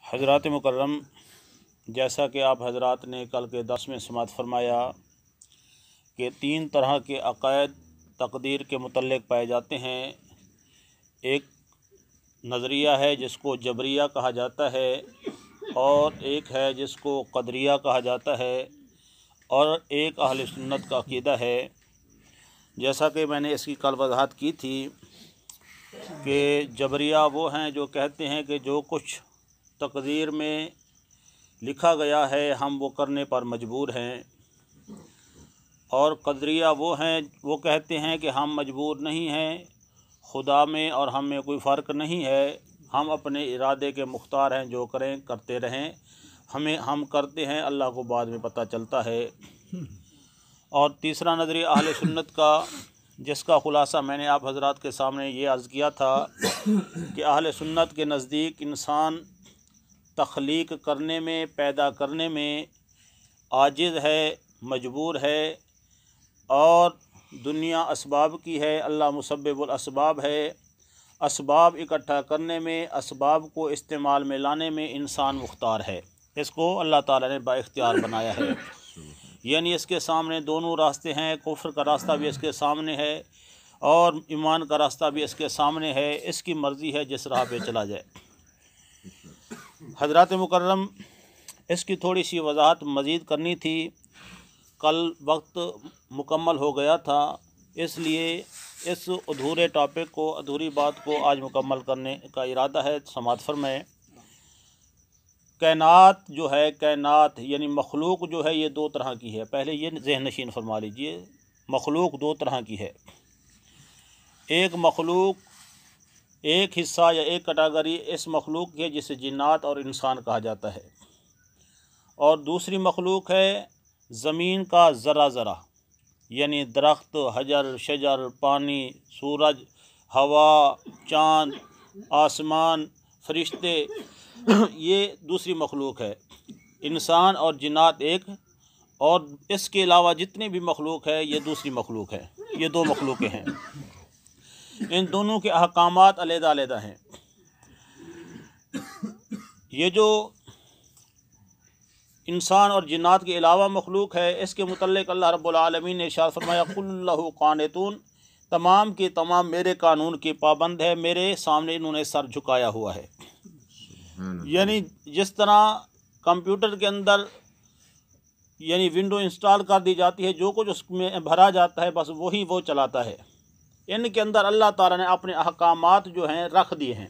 हज़रात मुकर्रम, जैसा कि आप हज़रात ने कल के दर्स में समाअत फरमाया कि 3 तरह के अक़ायद तक़दीर के मुतल्लिक़ पाए जाते हैं। एक नज़रिया है जिसको जबरिया कहा जाता है, और एक है जिसको क़दरिया कहा जाता है, और एक अहले सुन्नत का अक़ीदा है। जैसा कि मैंने इसकी कल वज़ाहत की थी कि जबरिया वो हैं जो कहते हैं कि जो कुछ तक़दीर में लिखा गया है हम वो करने पर मजबूर हैं, और क़दरिया वो हैं वो कहते हैं कि हम मजबूर नहीं हैं, खुदा में और हम में कोई फ़र्क नहीं है, हम अपने इरादे के मुख्तार हैं, जो करें करते रहें, हम करते हैं, अल्लाह को बाद में पता चलता है। और तीसरा नज़रिया अहले सुन्नत का, जिसका ख़ुलासा मैंने आप हज़रात के सामने ये अर्ज़ किया था कि अहले सुन्नत के नज़दीक इंसान तख्लीक करने में, पैदा करने में आजिज़ है, मजबूर है, और दुनिया असबाब की है, अल्लाह मुसब्बिबुल असबाब है। असबाब इकट्ठा करने में, असबाब को इस्तेमाल में लाने में इंसान मुख्तार है। इसको अल्लाह ताला ने बाइख्तियार बनाया है। यानी इसके सामने दोनों रास्ते हैं, कुफ्र का रास्ता भी इसके सामने है और ईमान का रास्ता भी इसके सामने है। इसकी मर्ज़ी है जिस राह पे चला जाए। हज़रात मुकर्रम, इसकी थोड़ी सी वज़ाहत मज़ीद करनी थी। कल वक्त मुकम्मल हो गया था, इसलिए इस अधूरे टॉपिक को, अधूरी बात को आज मुकम्मल करने का इरादा है। समाअत फरमाएं। कायनात जो है, कायनात यानी मखलूक जो है, ये 2 तरह की है। पहले ये ज़हन नशीन फरमा लीजिए, मखलूक 2 तरह की है। एक मखलूक, एक हिस्सा या एक कैटेगरी इस मखलूक की है जिसे जिन्नात और इंसान कहा जाता है, और दूसरी मखलूक है ज़मीन का ज़रा ज़रा, यानी दरख्त, हजर, शजर, पानी, सूरज, हवा, चाँद, आसमान, फरिश्ते, ये दूसरी मखलूक है। इंसान और जिन्नात एक, और इसके अलावा जितनी भी मखलूक है ये दूसरी मखलूक है। ये 2 मखलूक़ें हैं। इन दोनों के अहकामात अलग-अलग हैं। ये जो इंसान और जिन्नात के अलावा मखलूक है, इसके मुतल्लिक़ अल्लाह रब्बुल आलमीन ने इरशाद फरमाया, कुल लहू क़ानितून, तमाम के तमाम मेरे कानून के पाबंद है, मेरे सामने इन्होंने सर झुकाया हुआ है। यानी जिस तरह कंप्यूटर के अंदर यानी विंडो इंस्टॉल कर दी जाती है, जो कुछ उसमें भरा जाता है बस वही वो चलाता है। इनके अंदर अल्लाह ताला ने अपने अहकामात जो हैं रख दिए हैं,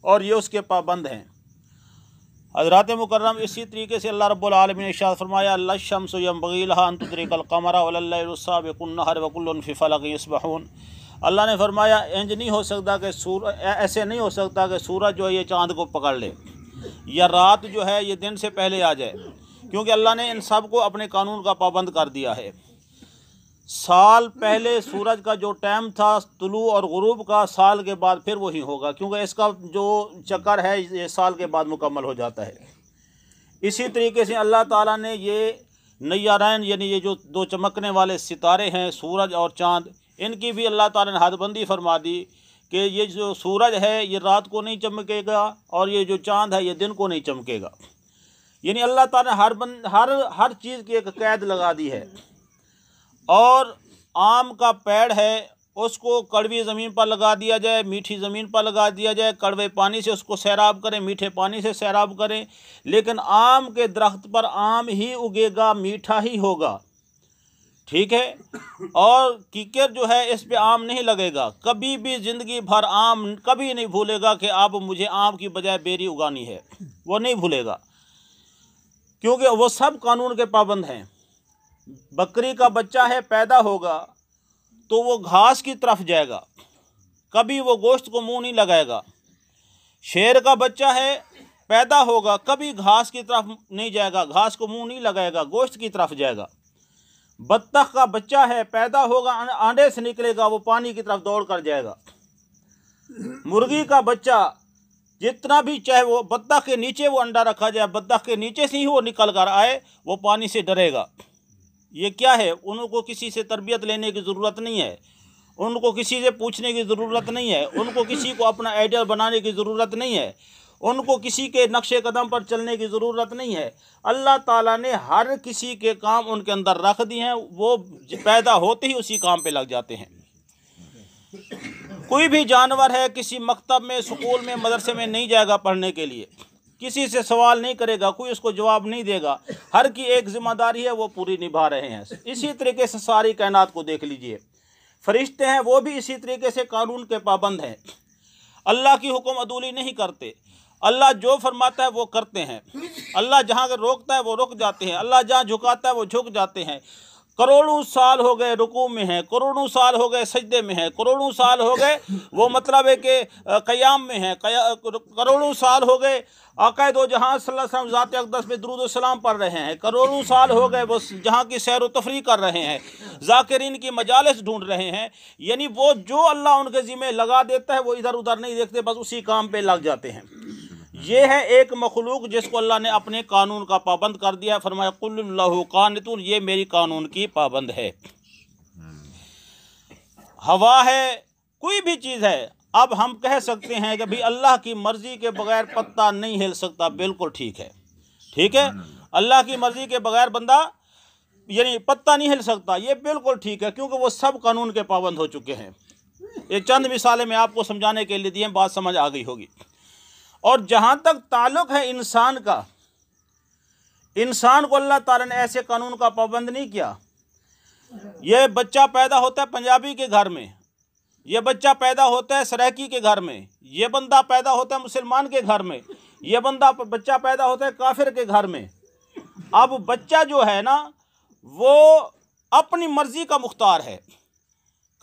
और ये उसके पाबंद हैं। हज़रात मुकर्रम, इसी तरीके से अल्लाह रब्बुल आलमीन ने इरशाद फरमाया, लश्शम्सु यंबग़ी लहा अन तुदरिकल क़मरा वल्लैलु साबिक़ुन नहर व कुल्लुन फ़ी फ़लक़िन यस्बहून। अल्लाह ने फरमाया इंज नहीं हो सकता कि ऐसे नहीं हो सकता कि सूरज जो है ये चाँद को पकड़ ले, या रात जो है ये दिन से पहले आ जाए, क्योंकि अल्लाह ने इन सब को अपने कानून का पाबंद कर दिया है। साल पहले सूरज का जो टाइम था तुलू और गुरूब का, साल के बाद फिर वही होगा, क्योंकि इसका जो चक्कर है ये साल के बाद मुकम्मल हो जाता है। इसी तरीके से अल्लाह ताला ने ये नय्यारैन यानी ये जो 2 चमकने वाले सितारे हैं, सूरज और चाँद, इनकी भी अल्लाह ताला ने हदबंदी फरमा दी कि ये जो सूरज है ये रात को नहीं चमकेगा, और ये जो चाँद है ये दिन को नहीं चमकेगा। यानी अल्लाह ताला ने हर चीज़ की एक कैद लगा दी है। और आम का पेड़ है उसको कड़वी ज़मीन पर लगा दिया जाए, मीठी ज़मीन पर लगा दिया जाए, कड़वे पानी से उसको सैराब करें, मीठे पानी से सैराब करें, लेकिन आम के दरख्त पर आम ही उगेगा, मीठा ही होगा, ठीक है। और कीकर जो है इस पे आम नहीं लगेगा। कभी भी ज़िंदगी भर आम कभी नहीं भूलेगा कि आप मुझे आम की बजाय बेरी उगानी है, वो नहीं भूलेगा, क्योंकि वो सब कानून के पाबंद हैं। बकरी का बच्चा है, पैदा होगा तो वो घास की तरफ जाएगा, कभी वो गोश्त को मुंह नहीं लगाएगा। शेर का बच्चा है, पैदा होगा, कभी घास की तरफ नहीं जाएगा, घास को मुंह नहीं लगाएगा, गोश्त की तरफ जाएगा। बत्तख का बच्चा है, पैदा होगा, अंडे से निकलेगा, वो पानी की तरफ दौड़ कर जाएगा। मुर्गी का बच्चा जितना भी चाहे वो बत्तख के नीचे वो अंडा रखा जाए, बत्तख के नीचे से ही वो निकल कर आए, वो पानी से डरेगा। ये क्या है? उनको किसी से तरबियत लेने की ज़रूरत नहीं है, उनको किसी से पूछने की ज़रूरत नहीं है, उनको किसी को अपना आइडियल बनाने की ज़रूरत नहीं है। उनको किसी के नक्शे कदम पर चलने की ज़रूरत नहीं है। अल्लाह ताला ने हर किसी के काम उनके अंदर रख दिए हैं, वो पैदा होते ही उसी काम पे लग जाते हैं। कोई भी जानवर है किसी मकतब में, स्कूल में, मदरसे में नहीं जाएगा पढ़ने के लिए, किसी से सवाल नहीं करेगा, कोई उसको जवाब नहीं देगा, हर की एक जिम्मेदारी है वो पूरी निभा रहे हैं। इसी तरीके से सारी कायनात को देख लीजिए, फरिश्ते हैं वो भी इसी तरीके से कानून के पाबंद हैं, अल्लाह की हुक्म अदूली नहीं करते, अल्लाह जो फरमाता है वो करते हैं, अल्लाह जहाँ रोकता है वो रुक जाते हैं, अल्लाह जहाँ झुकाता है वो झुक जाते हैं। करोड़ों साल हो गए रुकू में हैं, करोड़ों साल हो गए सजदे में हैं, करोड़ों साल हो गए वो मतलब है कि क़याम में हैं, करोड़ों साल हो गए आक़ाए दो जहां सल्लल्लाहु अलैहि वसल्लम ज़ात अक़दस में दुरूद व सलाम पढ़ रहे हैं, करोड़ों साल हो गए वो जहाँ की सैर व तफरी कर रहे हैं, ज़ाकिरीन की मजालिस ढूंढ रहे हैं। यानी वो जो अल्लाह उनके ज़िम्मे लगा देता है वो इधर उधर नहीं देखते, बस उसी काम पे लग जाते हैं। ये है एक मखलूक जिसको अल्लाह ने अपने कानून का पाबंद कर दिया। फरमाया कुल्लुल्लाहु कानितून, ये मेरी कानून की पाबंद है। हवा है, कोई भी चीज़ है, अब हम कह सकते हैं कि भाई अल्लाह की मर्ज़ी के बगैर पत्ता नहीं हिल सकता, बिल्कुल ठीक है, ठीक है। अल्लाह की मर्ज़ी के बगैर बंदा यानी पत्ता नहीं हिल सकता, ये बिल्कुल ठीक है, क्योंकि वो सब कानून के पाबंद हो चुके हैं। ये चंद मिसालें मैं आपको समझाने के लिए दी हैं, बात समझ आ गई होगी। और जहाँ तक ताल्लुक़ है इंसान का, इंसान को अल्लाह ताला ने ऐसे कानून का पाबंद नहीं किया। ये बच्चा पैदा होता है पंजाबी के घर में, ये बच्चा पैदा होता है सराइकी के घर में, ये बंदा पैदा होता है मुसलमान के घर में, ये बच्चा पैदा होता है काफिर के घर में। अब बच्चा जो है ना वो अपनी मर्ज़ी का मुख्तार है।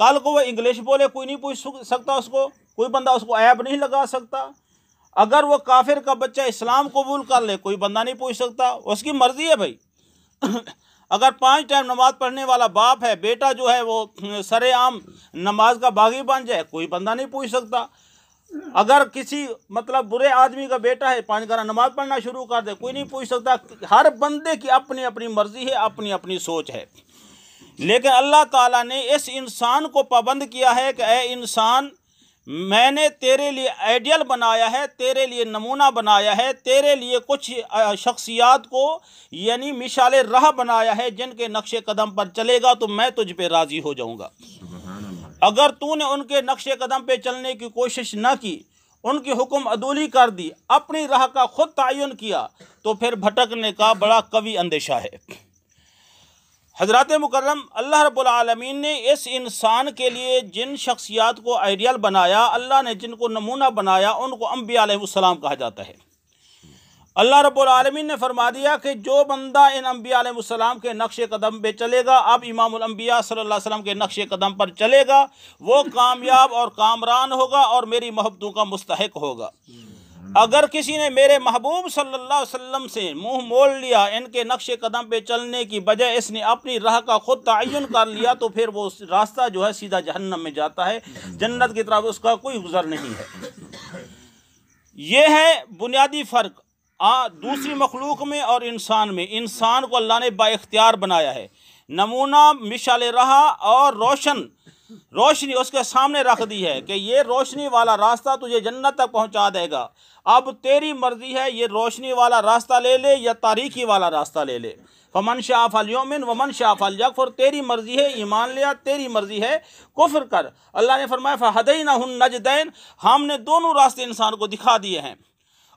कल को वो इंग्लिश बोले कोई नहीं पूछ सकता उसको, कोई बंदा उसको ऐब नहीं लगा सकता। अगर वो काफिर का बच्चा इस्लाम कबूल कर ले कोई बंदा नहीं पूछ सकता, उसकी मर्ज़ी है भाई। अगर 5 टाइम नमाज पढ़ने वाला बाप है, बेटा जो है वो सरेआम नमाज का बागी बन जाए, कोई बंदा नहीं पूछ सकता। अगर किसी मतलब बुरे आदमी का बेटा है 5 घंटा नमाज पढ़ना शुरू कर दे, कोई नहीं पूछ सकता। हर बंदे की अपनी अपनी मर्ज़ी है, अपनी अपनी सोच है। लेकिन अल्लाह ताला ने इस इंसान को पाबंद किया है कि ए इंसान, मैंने तेरे लिए आइडियल बनाया है, तेरे लिए नमूना बनाया है, तेरे लिए कुछ शख्सियात को यानी मिसाले राह बनाया है, जिनके नक्शे कदम पर चलेगा तो मैं तुझ पे राज़ी हो जाऊंगा। अगर तूने उनके नक्शे कदम पे चलने की कोशिश न की, उनकी हुक्म अदूली कर दी, अपनी राह का खुद तयन किया, तो फिर भटकने का बड़ा कवी अंदेशा है। हज़रात मुकर्रम, अल्लाह रब्बुल आलमीन ने इस इंसान के लिए जिन शख्सियात को आइडियल बनाया, अल्लाह ने जिनको नमूना बनाया, उनको अंबिया अलैहिस्सलाम कहा जाता है। अल्लाह रब्बुल आलमीन ने फरमा दिया कि जो बंदा इन अंबिया अलैहिस्सलाम के नक्शे कदम पे चलेगा, अब इमामुल अंबिया सल्लल्लाहु अलैहि वसल्लम के नक्शे कदम पर चलेगा, वो कामयाब और कामरान होगा और मेरी मोहब्बतों का मुस्तहिक होगा। अगर किसी ने मेरे महबूब सल्लल्लाहु अलैहि वसल्लम से मुंह मोड़ लिया, इनके नक्शे कदम पे चलने की बजाय इसने अपनी राह का खुद तयन कर लिया, तो फिर वो रास्ता जो है सीधा जहन्नम में जाता है, जन्नत की तरफ उसका कोई गुज़र नहीं है। ये है बुनियादी फ़र्क दूसरी मखलूक में और इंसान में। इंसान को अल्लाह ने बाइख्तियार बनाया है, नमूना मिसाल राह और रोशनी उसके सामने रख दी है कि ये रोशनी वाला रास्ता तुझे जन्नत तक पहुंचा देगा। अब तेरी मर्जी है ये रोशनी वाला रास्ता ले ले या तारीकी वाला रास्ता ले ले। फमन शाअ फलयुमिन वमन शाअ फलयकफुर, तेरी मर्जी है ईमान लिया, तेरी मर्जी है कुफ्र कर। अल्लाह ने फरमाया फहदैनाहुन नजदैन, हमने दोनों रास्ते इंसान को दिखा दिए हैं।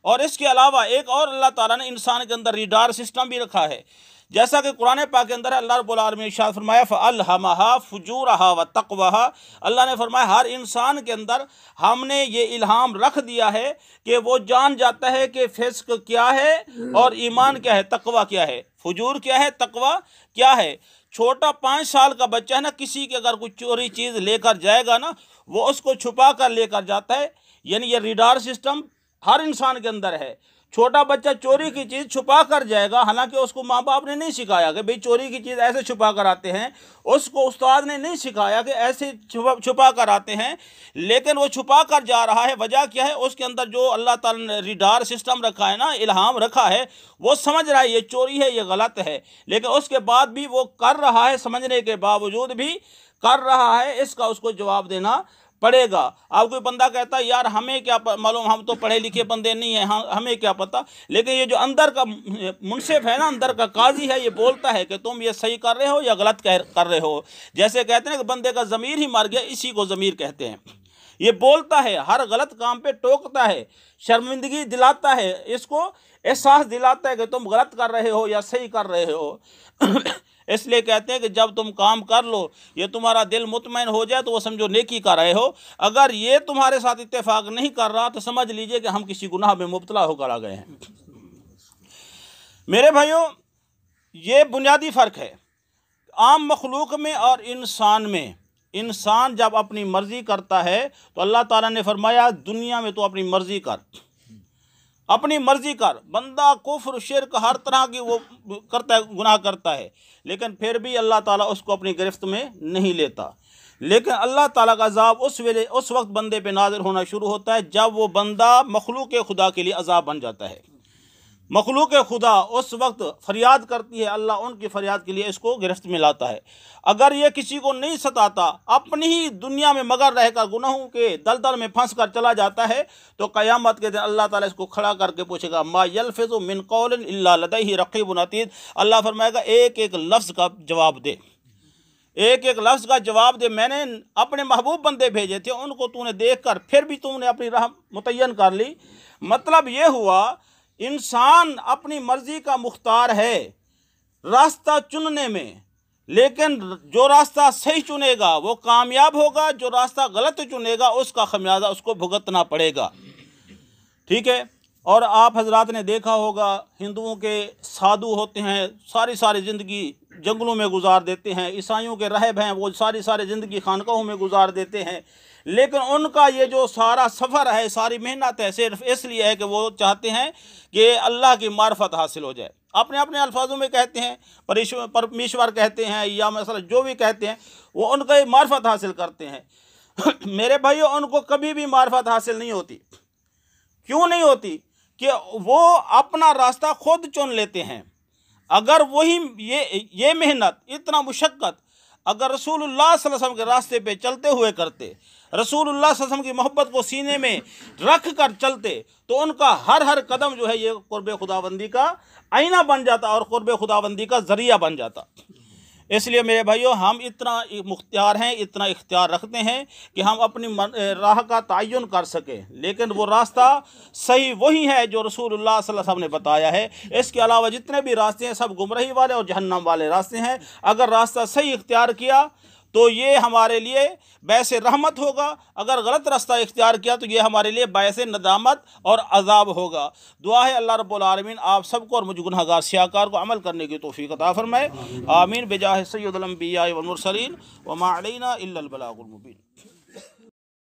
और इसके अलावा एक और अल्लाह ताला ने इंसान के अंदर रिडार सिस्टम भी रखा है, जैसा कि कुरान पाक के अंदर अल्लाह रब्बुल आलमीन ने इरशाद फरमाया फ़अल्हमहा फुजूरहा व तक़वाहा। अल्लाह ने फरमाया हर इंसान के अंदर हमने ये इल्हाम रख दिया है कि वो जान जाता है कि फ़िस्क क्या है और ईमान क्या है, तक़वा क्या है, फुजूर क्या है, तक़वा क्या है। छोटा 5 साल का बच्चा है ना, किसी के अगर कोई चोरी चीज़ लेकर जाएगा ना, वो उसको छुपा कर लेकर जाता है। यानी ये रिडार सिस्टम हर इंसान के अंदर है। छोटा बच्चा चोरी की चीज़ छुपा कर जाएगा, हालांकि उसको माँ बाप ने नहीं सिखाया कि भाई चोरी की चीज़ ऐसे छुपा कर आते हैं, उसको उस्ताद ने नहीं सिखाया कि ऐसे छुपा कर आते हैं, लेकिन वो छुपा कर जा रहा है। वजह क्या है, उसके अंदर जो अल्लाह ताला ने रिडार सिस्टम रखा है ना, इल्हाम रखा है, वो समझ रहा है ये चोरी है, ये गलत है, लेकिन उसके बाद भी वो कर रहा है, समझने के बावजूद भी कर रहा है। इसका उसको जवाब देना पड़ेगा। अब कोई बंदा कहता है यार हमें क्या मालूम, हम तो पढ़े लिखे बंदे नहीं हैं, हमें क्या पता। लेकिन ये जो अंदर का मुंसिफ है ना, अंदर का काजी है, ये बोलता है कि तुम ये सही कर रहे हो या गलत कर रहे हो। जैसे कहते हैं कि बंदे का ज़मीर ही मर गया, इसी को ज़मीर कहते हैं। ये बोलता है, हर गलत काम पे टोकता है, शर्मिंदगी दिलाता है, इसको एहसास दिलाता है कि तुम गलत कर रहे हो या सही कर रहे हो। इसलिए कहते हैं कि जब तुम काम कर लो, ये तुम्हारा दिल मुतमईन हो जाए तो वो समझो नेकी कर रहे हो। अगर ये तुम्हारे साथ इत्तेफाक नहीं कर रहा तो समझ लीजिए कि हम किसी गुनाह में मुब्तला होकर आ गए हैं। मेरे भाइयों, ये बुनियादी फ़र्क है आम मखलूक में और इंसान में। इंसान जब अपनी मर्ज़ी करता है तो अल्लाह ताला ने फरमाया दुनिया में तो अपनी मर्ज़ी कर, अपनी मर्ज़ी कर। बंदा कुफ्र शिर्क हर तरह की वो करता है, गुनाह करता है, लेकिन फिर भी अल्लाह ताला उसको अपनी गिरफ्त में नहीं लेता। लेकिन अल्लाह ताला का अज़ाब उस वक्त बंदे पे नाज़िल होना शुरू होता है जब वो बंदा मखलूक खुदा के लिए अज़ाब बन जाता है। मखलूक खुदा उस वक्त फरियाद करती है, अल्लाह उनकी फरियाद के लिए इसको गिरफ्त में लाता है। अगर ये किसी को नहीं सताता, अपनी ही दुनिया में मगर रहकर गुनाहों के दलदल में फंस कर चला जाता है, तो क़यामत के दिन अल्लाह ताला इसको खड़ा करके पूछेगा मा यल्फ़िज़ु मिन क़ौलिन इल्ला लदैहि रक़ीबुन अतीद। अल्लाह फरमाएगा एक एक लफ्ज़ का जवाब दे, एक एक लफ्ज़ का जवाब दे। मैंने अपने महबूब बंदे भेजे थे, उनको तूने देख कर फिर भी तूने अपनी राह मुतय्यन कर ली। मतलब ये हुआ इंसान अपनी मर्ज़ी का मुख्तार है रास्ता चुनने में, लेकिन जो रास्ता सही चुनेगा वो कामयाब होगा, जो रास्ता गलत चुनेगा उसका खमियाजा उसको भुगतना पड़ेगा। ठीक है। और आप हजरात ने देखा होगा हिंदुओं के साधु होते हैं, सारी ज़िंदगी जंगलों में गुजार देते हैं। ईसाइयों के रहब हैं, वो सारी ज़िंदगी खानकाहों में गुजार देते हैं। लेकिन उनका ये जो सारा सफ़र है, सारी मेहनत है, सिर्फ इसलिए है कि वो चाहते हैं कि अल्लाह की मार्फत हासिल हो जाए। अपने अपने अल्फाजों में कहते हैं परमेश्वर कहते हैं, या मसला जो भी कहते हैं, वो उनका मार्फत हासिल करते हैं। मेरे भाइयों, उनको कभी भी मार्फत हासिल नहीं होती। क्यों नहीं होती? कि वो अपना रास्ता खुद चुन लेते हैं। अगर वही ये मेहनत, इतना मुशक्क़त अगर रसूलुल्लाह सल्लल्लाहु अलैहि वसल्लम के रास्ते पे चलते हुए करते, रसूलुल्लाह सल्लल्लाहु अलैहि वसल्लम की मोहब्बत को सीने में रख कर चलते, तो उनका हर कदम जो है ये कुर्ब खुदाबंदी का आईना बन जाता और कुर्ब खुदाबंदी का ज़रिया बन जाता। इसलिए मेरे भाइयों, हम इतना मुख्तियार हैं, इतना इख्तियार रखते हैं कि हम अपनी राह का तयन कर सकें, लेकिन वो रास्ता सही वही है जो रसूलुल्लाह सल्लल्लाहु अलैहि वसल्लम ने बताया है। इसके अलावा जितने भी रास्ते हैं सब गुमराही वाले और जहन्नम वाले रास्ते हैं। अगर रास्ता सही इख्तियार किया तो ये हमारे लिए बैसे रहमत होगा, अगर गलत रास्ता इख्तियार किया तो ये हमारे लिए बैसे नदामत और अजाब होगा। दुआ है अल्लाह रब्बुल आलमीन आप सबको और मुझ गुनहगार सियाकार को अमल करने की तौफीक अता फरमाए। आमीन। बिजाह सय्यदुल अंबिया वल मुरसलीन व मा अलैना इल्लल बलागुल मुबीन।